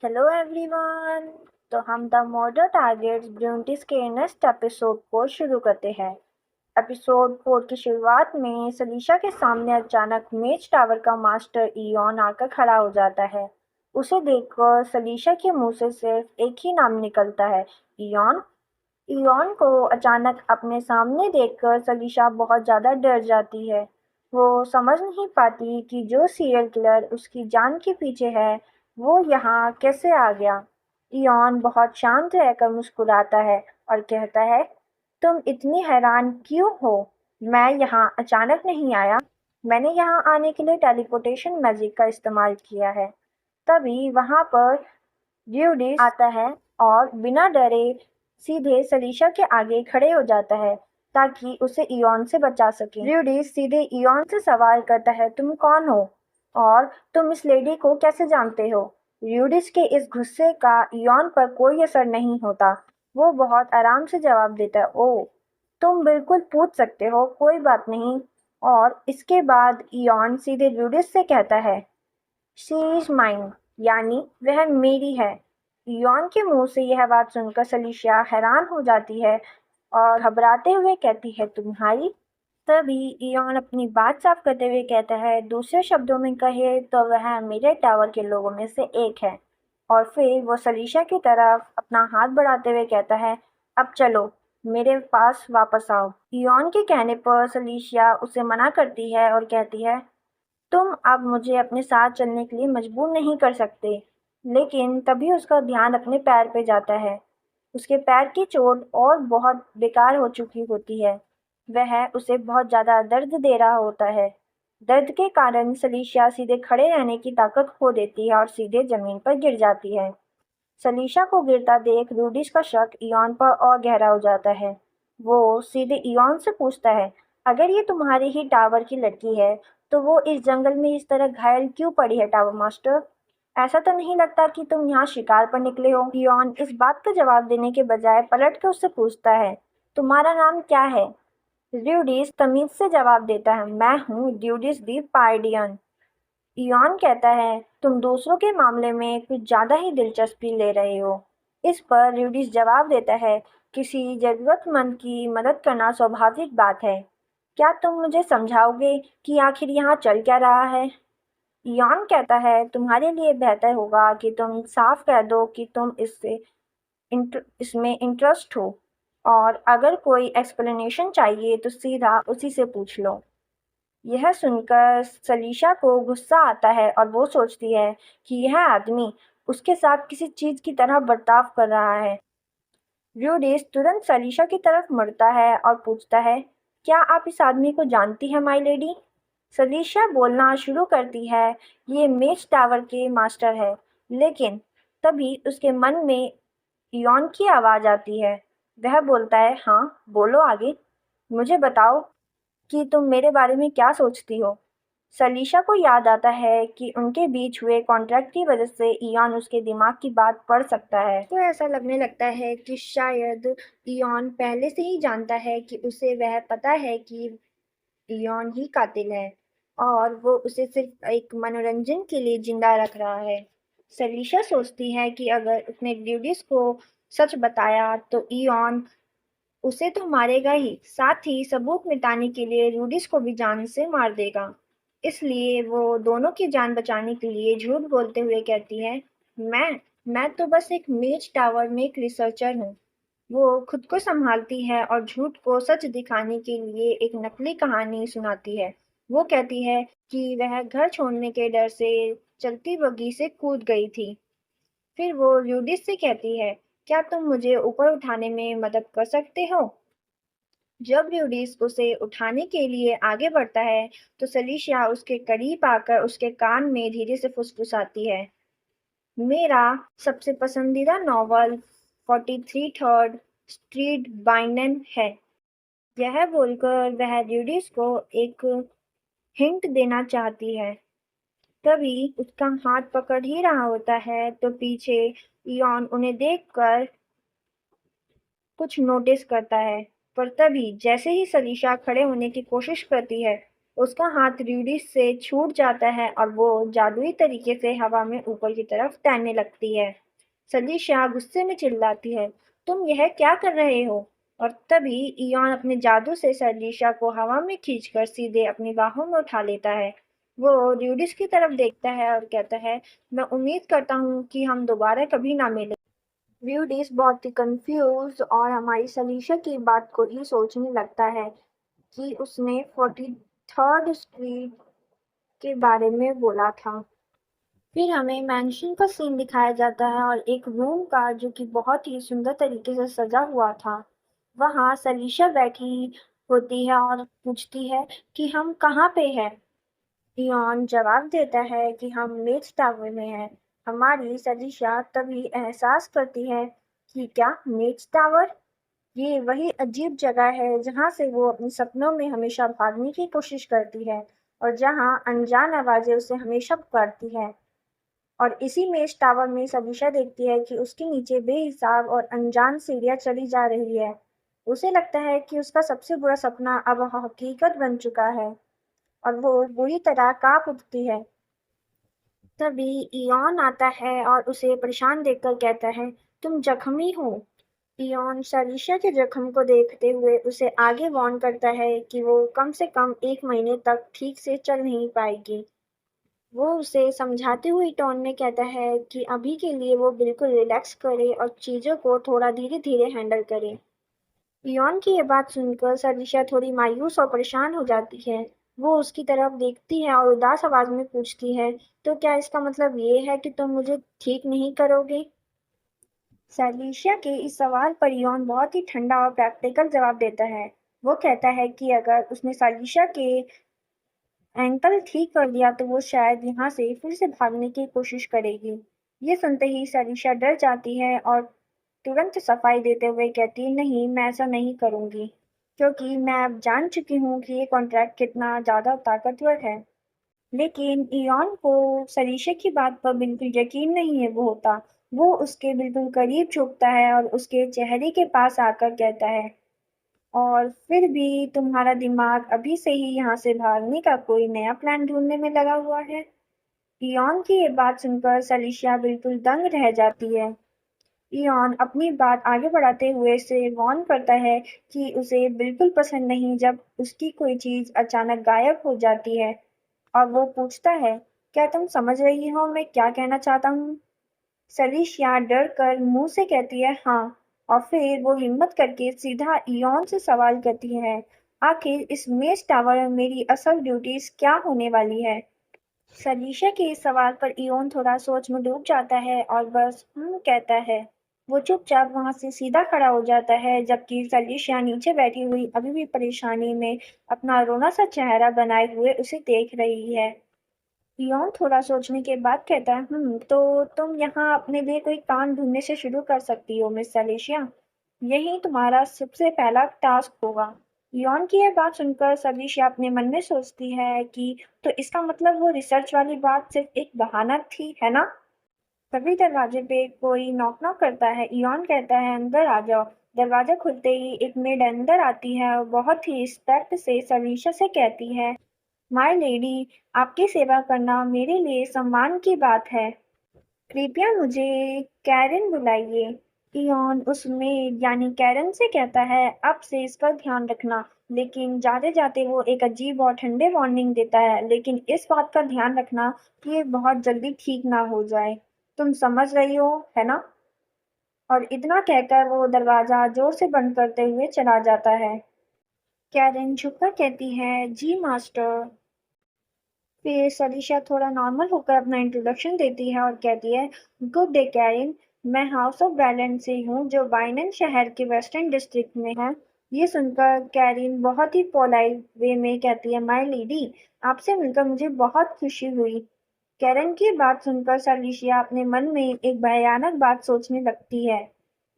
Hello everyone. तो हम the model targets beauties के नेक्स्ट एपिसोड को शुरू करते हैं। एपिसोड 4 की शुरुआत में सलीशा के सामने अचानक मेज टावर का मास्टर इयॉन आकर खड़ा हो जाता है। उसे देखकर सलीशा के मुंह से सिर्फ एक ही नाम निकलता है, इयॉन। इयॉन को अचानक अपने सामने देखकर सलीशा बहुत ज़्यादा डर जाती है। वो समझ नहीं पाती कि जो सीरियल किलर उसकी जान के पीछे है, वो यहाँ कैसे आ गया। इयॉन बहुत शांत रहकर मुस्कुराता है और कहता है, तुम इतनी हैरान क्यों हो? मैं यहाँ अचानक नहीं आया। मैंने यहाँ आने के लिए टेलीपोर्टेशन मैजिक का इस्तेमाल किया है। तभी वहाँ पर ड्यूडिस आता है और बिना डरे सीधे सलीशा के आगे खड़े हो जाता है ताकि उसे इयॉन से बचा सके। ड्यूडिस सीधे इयॉन से सवाल करता है, तुम कौन हो और तुम इस लेडी को कैसे जानते हो? ड्यूडिस के इस गुस्से का इयॉन पर कोई असर नहीं होता। वो बहुत आराम से जवाब देता है, ओ तुम बिल्कुल पूछ सकते हो, कोई बात नहीं। और इसके बाद इयॉन सीधे ड्यूडिस से कहता है, शी इज माइन, यानी वह मेरी है। यॉन के मुंह से यह बात सुनकर सलीशा हैरान हो जाती है और घबराते हुए कहती है, तुम्हारी? तभी इयॉन अपनी बात साफ करते हुए कहता है, दूसरे शब्दों में कहे तो वह मेरे टावर के लोगों में से एक है। और फिर वो सलीशा की तरफ अपना हाथ बढ़ाते हुए कहता है, अब चलो मेरे पास वापस आओ। इयॉन के कहने पर सलीशा उसे मना करती है और कहती है, तुम अब मुझे अपने साथ चलने के लिए मजबूर नहीं कर सकते। लेकिन तभी उसका ध्यान अपने पैर पे जाता है। उसके पैर की चोट और बहुत बेकार हो चुकी होती है। वह उसे बहुत ज़्यादा दर्द दे रहा होता है। दर्द के कारण सलीशा सीधे खड़े रहने की ताकत खो देती है और सीधे जमीन पर गिर जाती है। सलीशा को गिरता देख रूडिस का शक इयॉन पर और गहरा हो जाता है। वो सीधे इयॉन से पूछता है, अगर ये तुम्हारे ही टावर की लड़की है, तो वो इस जंगल में इस तरह घायल क्यों पड़ी है टावर मास्टर? ऐसा तो नहीं लगता कि तुम यहाँ शिकार पर निकले हो? इयॉन इस बात का जवाब देने के बजाय पलट कर उससे पूछता है, तुम्हारा नाम क्या है? ड्यूडिस तमीज से जवाब देता है, मैं हूँ ड्यूडिस दी पार्डियन। इयॉन कहता है, तुम दूसरों के मामले में कुछ ज़्यादा ही दिलचस्पी ले रहे हो। इस पर यूडिस जवाब देता है, किसी ज़रूरतमंद की मदद करना स्वाभाविक बात है। क्या तुम मुझे समझाओगे कि आखिर यहाँ चल क्या रहा है? इयॉन कहता है, तुम्हारे लिए बेहतर होगा कि तुम साफ कह दो कि तुम इसमें इंटरेस्ट हो। और अगर कोई एक्सप्लेनेशन चाहिए तो सीधा उसी से पूछ लो। यह सुनकर सलीशा को गुस्सा आता है और वो सोचती है कि यह आदमी उसके साथ किसी चीज की तरह बर्ताव कर रहा है। ड्यूडिस तुरंत सलीशा की तरफ मुड़ता है और पूछता है, क्या आप इस आदमी को जानती हैं माई लेडी? सलीशा बोलना शुरू करती है, ये मेज टावर के मास्टर है। लेकिन तभी उसके मन में इयॉन की आवाज़ आती है। वह बोलता है, हाँ बोलो आगे, मुझे बताओ कि तुम मेरे बारे में क्या सोचती हो? सलीशा को याद आता है कि उनके बीच हुए कॉन्ट्रैक्ट की वजह से इयॉन उसके दिमाग की बात पढ़ सकता है। तो ऐसा लगने लगता है कि शायद इयॉन पहले से ही जानता है कि उसे वह पता है कि इयॉन ही कातिल है और वो उसे सिर्फ एक मनोरंजन के लिए जिंदा रख रहा है। सलीशा सोचती है कि अगर उसने ड्यूडिस को सच बताया तो इयॉन उसे तो मारेगा ही, साथ ही सबूत मिटाने के लिए रूडिस को भी जान से मार देगा। इसलिए वो दोनों की जान बचाने के लिए झूठ बोलते हुए कहती है, मैं तो बस एक मेज टावर में एक रिसर्चर हूँ। वो खुद को संभालती है और झूठ को सच दिखाने के लिए एक नकली कहानी सुनाती है। वो कहती है कि वह घर छोड़ने के डर से चलती बग्घी से कूद गई थी। फिर वो यूडिस से कहती है, क्या तुम मुझे ऊपर उठाने में मदद कर सकते हो? जब यूडिस उसे उठाने के लिए आगे बढ़ता है, तो सलीशिया उसके करीब आकर उसके कान में धीरे से फुसफुसाती है, मेरा सबसे पसंदीदा नॉवल 43 थर्ड स्ट्रीट बाइनन है। यह बोलकर वह यूडिस को एक हिंट देना चाहती है। तभी उसका हाथ पकड़ ही रहा होता है तो पीछे इयॉन उन्हें देखकर कुछ नोटिस करता है। पर तभी जैसे ही सलीशा खड़े होने की कोशिश करती है, उसका हाथ रीढ़ी से छूट जाता है और वो जादुई तरीके से हवा में ऊपर की तरफ तैरने लगती है। सलीशा गुस्से में चिल्लाती है, तुम यह क्या कर रहे हो? और तभी इयॉन अपने जादू से सलीशा को हवा में खींचकर सीधे अपनी बाहों में उठा लेता है। वो ड्यूडिस की तरफ देखता है और कहता है, मैं उम्मीद करता हूँ कि हम दोबारा कभी ना मिलें। ड्यूडिस बहुत ही कंफ्यूज और हमारी सलीशा की बात को ही सोचने लगता है कि उसने 43rd स्ट्रीट के बारे में बोला था। फिर हमें मैंशन का सीन दिखाया जाता है और एक रूम का जो कि बहुत ही सुंदर तरीके से सजा हुआ था। वहाँ सलीशा बैठी होती है और पूछती है कि हम कहाँ पे हैं। इयॉन जवाब देता है कि हम मेज टावर में हैं। हमारी सलीशा तभी एहसास करती है कि क्या मेज टावर, ये वही अजीब जगह है जहाँ से वो अपने सपनों में हमेशा भागने की कोशिश करती है और जहाँ अनजान आवाजें उसे हमेशा पुकारती है। और इसी मेज टावर में सलीशा देखती है कि उसके नीचे बेहिसाब और अनजान सीढ़ियां चली जा रही है। उसे लगता है कि उसका सबसे बुरा सपना अब हकीकत बन चुका है और वो बुरी तरह कांप उठती है। तभी इयॉन आता है और उसे परेशान देखकर कहता है, तुम जख्मी हो। इयॉन सलीशा के जख्म को देखते हुए उसे आगे वार्न करता है कि वो कम से कम 1 महीने तक ठीक से चल नहीं पाएगी। वो उसे समझाते हुए टोन में कहता है कि अभी के लिए वो बिल्कुल रिलैक्स करे और चीज़ों को थोड़ा धीरे-धीरे हैंडल करे। इयॉन की ये बात सुनकर सरीशा थोड़ी मायूस और परेशान हो जाती है। वो उसकी तरफ देखती है और उदास आवाज में पूछती है, तो क्या इसका मतलब ये है कि तुम मुझे ठीक नहीं करोगे? सलीशा के इस सवाल पर इयॉन बहुत ही ठंडा और प्रैक्टिकल जवाब देता है। वो कहता है कि अगर उसने सलीशा के एंकल ठीक कर दिया तो वो शायद यहाँ से फिर से भागने की कोशिश करेगी। ये सुनते ही सरीशा डर जाती है और तुरंत सफाई देते हुए कहती है, नहीं, मैं ऐसा नहीं करूँगी, क्योंकि मैं अब जान चुकी हूँ कि ये कॉन्ट्रैक्ट कितना ज़्यादा ताकतवर है। लेकिन इयॉन को सरीशा की बात पर बिल्कुल यकीन नहीं है वो होता। वो उसके बिल्कुल करीब झुकता है और उसके चेहरे के पास आकर कहता है, और फिर भी तुम्हारा दिमाग अभी से ही यहाँ से भागने का कोई नया प्लान ढूंढने में लगा हुआ है। इयॉन की ये बात सुनकर सलीशिया बिल्कुल दंग रह जाती है। इयॉन अपनी बात आगे बढ़ाते हुए से वार्न करता है कि उसे बिल्कुल पसंद नहीं जब उसकी कोई चीज अचानक गायब हो जाती है। और वो पूछता है, क्या तुम समझ रही हो मैं क्या कहना चाहता हूँ? सलीशिया डर कर मुंह से कहती है, हाँ। और फिर वो हिम्मत करके सीधा इयॉन से सवाल करती है, आखिर इस मेस टावर में मेरी असल ड्यूटीज क्या होने वाली है? सलीशा के इस सवाल पर इयोन थोड़ा सोच में डूब जाता है और बस कहता है। वो चुपचाप वहां से सीधा खड़ा हो जाता है जबकि सलीशा नीचे बैठी हुई अभी भी परेशानी में अपना रोना सा चेहरा बनाए हुए उसे देख रही है। इयोन थोड़ा सोचने के बाद कहता है, तो तुम यहाँ अपने लिए कोई काम ढूंढने से शुरू कर सकती हो मिस सलीशिया। यही तुम्हारा सबसे पहला टास्क होगा। इयोन की यह बात सुनकर सलीशिया अपने मन में सोचती है कि तो इसका मतलब वो रिसर्च वाली बात सिर्फ एक बहाना थी, है ना? तभी दरवाजे पे कोई नॉक नॉक करता है। इयोन कहता है, अंदर आ जाओ। दरवाजा खुलते ही एक मेड अंदर आती है और बहुत ही रिस्पेक्ट से सलीशा से कहती है, माय लेडी, आपकी सेवा करना मेरे लिए सम्मान की बात है। कृपया मुझे कैरन बुलाइए। इयॉन उस मेड यानी कैरन से कहता है, अब से इसका ध्यान रखना। लेकिन जाते जाते वो एक अजीब और ठंडे वार्निंग देता है, लेकिन इस बात का ध्यान रखना कि ये बहुत जल्दी ठीक ना हो जाए। तुम समझ रही हो, है ना? और इतना कहकर वो दरवाजा जोर से बंद करते हुए चला जाता है। कैरन झुककर कहती है, जी मास्टर। फिर सलीशा थोड़ा नॉर्मल होकर अपना इंट्रोडक्शन देती है और कहती है, गुड डे कैरिन, मैं हाउस ऑफ बैलेंस से हूँ जो बाइनन शहर के वेस्टर्न डिस्ट्रिक्ट में है। ये सुनकर कैरिन बहुत ही पोलाइट वे में कहती है, माय लेडी, आपसे मिलकर मुझे बहुत खुशी हुई। कैरन की बात सुनकर सलीशिया अपने मन में एक भयानक बात सोचने लगती है।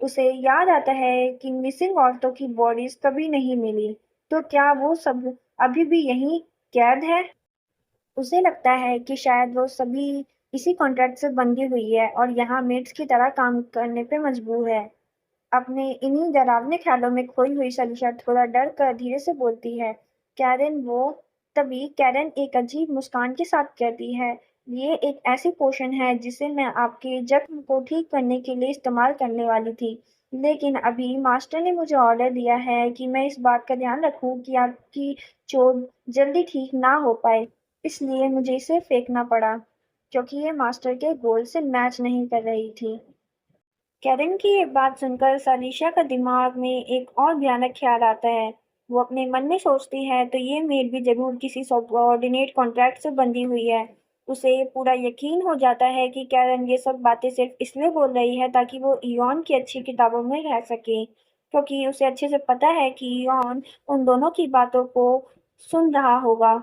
उसे याद आता है कि मिसिंग औरतों की बॉडीज कभी नहीं मिली, तो क्या वो सब अभी भी यहीं कैद है? उसे लगता है कि शायद वो सभी इसी कॉन्ट्रैक्ट से बंधी हुई है और यहाँ मेड्स की तरह काम करने पे मजबूर है। अपने इन्हीं डरावने ख्यालों में खोई हुई सलीशा थोड़ा डर कर धीरे से बोलती है, कैरन, वो तभी कैरन एक अजीब मुस्कान के साथ कहती है, ये एक ऐसी पोशन है जिसे मैं आपके जख्म को ठीक करने के लिए इस्तेमाल करने वाली थी। लेकिन अभी मास्टर ने मुझे ऑर्डर दिया है कि मैं इस बात का ध्यान रखूं कि आपकी चोट जल्दी ठीक ना हो पाए। इसलिए मुझे इसे फेंकना पड़ा, क्योंकि ये मास्टर के गोल से मैच नहीं कर रही थी। कैरन की ये बात सुनकर सानिशा का दिमाग में एक और भयानक ख्याल आता है। वो अपने मन में सोचती है तो ये मेड भी जरूर किसी सबऑर्डिनेट कॉन्ट्रैक्ट से बंधी हुई है। उसे पूरा यकीन हो जाता है कि कैरन ये सब बातें सिर्फ इसलिए बोल रही है ताकि वो इयॉन की अच्छी किताबों में रह सके, क्योंकि उसे अच्छे से पता है कि इयॉन उन दोनों की बातों को सुन रहा होगा।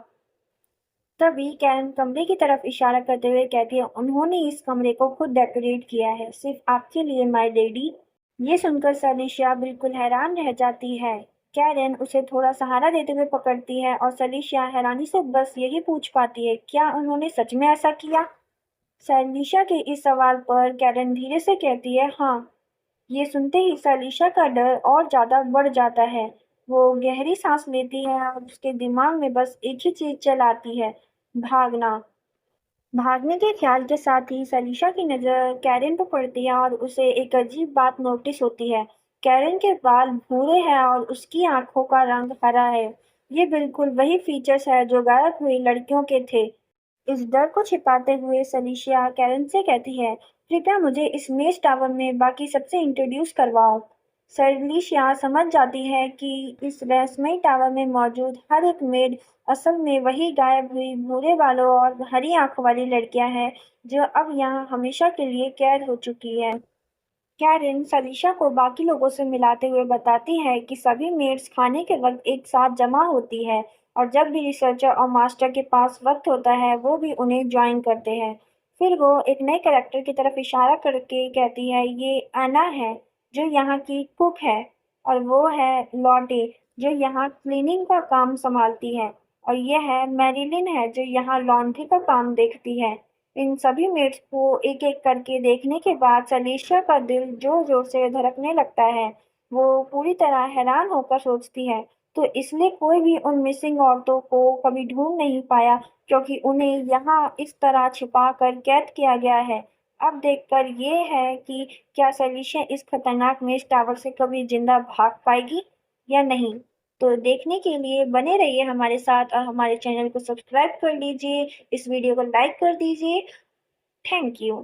तभी कैरन कमरे की तरफ इशारा करते हुए कहती है, उन्होंने इस कमरे को खुद डेकोरेट किया है, सिर्फ आपके लिए माय डैडी। ये सुनकर सलीशिया बिल्कुल हैरान रह जाती है। कैरन उसे थोड़ा सहारा देते हुए पकड़ती है और सलीशिया हैरानी से बस यही पूछ पाती है, क्या उन्होंने सच में ऐसा किया? सलीशा के इस सवाल पर कैरन धीरे से कहती है, हाँ। ये सुनते ही सलीशा का डर और ज्यादा बढ़ जाता है। वो गहरी सांस लेती है और उसके दिमाग में बस एक ही चीज चलाती है, भागना। भागने के ख्याल के साथ ही सलीशा की नज़र कैरन पर पड़ती है और उसे एक अजीब बात नोटिस होती है। कैरन के बाल भूरे हैं और उसकी आंखों का रंग हरा है। ये बिल्कुल वही फीचर्स है जो गायब हुई लड़कियों के थे। इस डर को छिपाते हुए सलीशिया कैरन से कहती है, कृपया मुझे इस मेज टावर में बाकी सबसे इंट्रोड्यूस करवाओ। सलीशिया समझ जाती है कि इस रहस्यमयी टावर में मौजूद हर एक मेड असल में वही गायब हुई भूरे बालों और हरी आंखों वाली लड़कियां हैं जो अब यहाँ हमेशा के लिए कैद हो चुकी है। कैरन सलीशा को बाकी लोगों से मिलाते हुए बताती है कि सभी मेड्स खाने के वक्त एक साथ जमा होती है और जब भी रिसर्चर और मास्टर के पास वक्त होता है वो भी उन्हें ज्वाइन करते हैं। फिर वो एक नए कैरेक्टर की तरफ इशारा करके कहती है, ये एना है जो यहाँ की कुक है, और वो है लॉटे जो यहाँ क्लीनिंग का काम संभालती है, और यह है मैरिलिन है जो यहाँ लॉन्ड्री का काम देखती है। इन सभी मेट्स को एक एक करके देखने के बाद सलीशा का दिल जोर जोर से धड़कने लगता है। वो पूरी तरह हैरान होकर सोचती है, तो इसलिए कोई भी उन मिसिंग औरतों को कभी ढूंढ नहीं पाया, क्योंकि उन्हें यहाँ इस तरह छिपा कर कैद किया गया है। अब देखकर ये है कि क्या सलीशा इस खतरनाक मेज टावर से कभी जिंदा भाग पाएगी या नहीं। तो देखने के लिए बने रहिए हमारे साथ और हमारे चैनल को सब्सक्राइब कर लीजिए, इस वीडियो को लाइक कर दीजिए। Thank you.